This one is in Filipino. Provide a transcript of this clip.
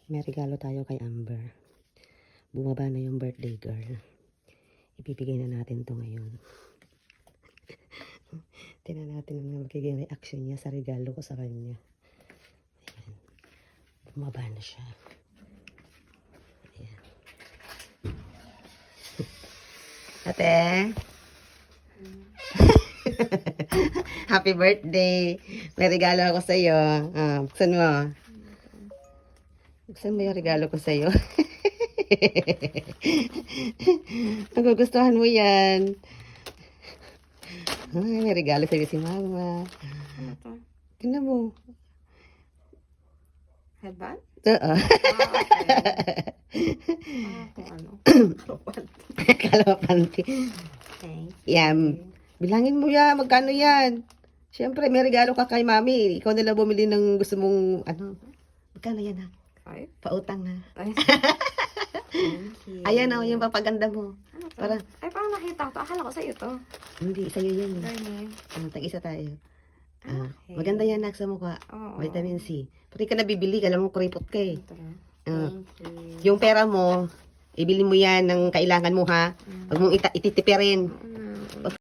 May regalo tayo kay Amber. Bumaba na yung birthday girl. Ibibigay na natin to ngayon. Tingnan natin ang magiging reaction niya sa regalo ko sa kanya. Ayan. Bumaba na siya. Ayan. Ate? Happy birthday! May regalo ako sa iyo. Buksan mo. Buksan mo yung regalo ko sa iyo. Nagugustuhan mo yan. Ay, may regalo sa'yo si Mama. Ano to? Tingnan mo. Headband? Oo. Kung ano? Kala panty. Thank Yan. Bilangin mo yan. Magkano yan? Siyempre, may regalo ka kay Mami. Ikaw nila bumili ng gusto mong, ano. Magkano yan ha? 5? Pautang na. Thank you. Ayan o, yung papaganda mo. Ano to? Parang, Ay, parang nakita ko to. Akala ko sa'yo to. hindi, sa'yo yan. Garnier. Tag-isa tayo. Okay. Maganda yan nak sa mukha. Oo. Vitamin C. Pati ka nabibili, kala mo kuripot ka eh. Ito na. Ah. Thank you. Yung pera mo, ibili mo yan ng kailangan mo ha. Huwag mong ititipirin. Ano?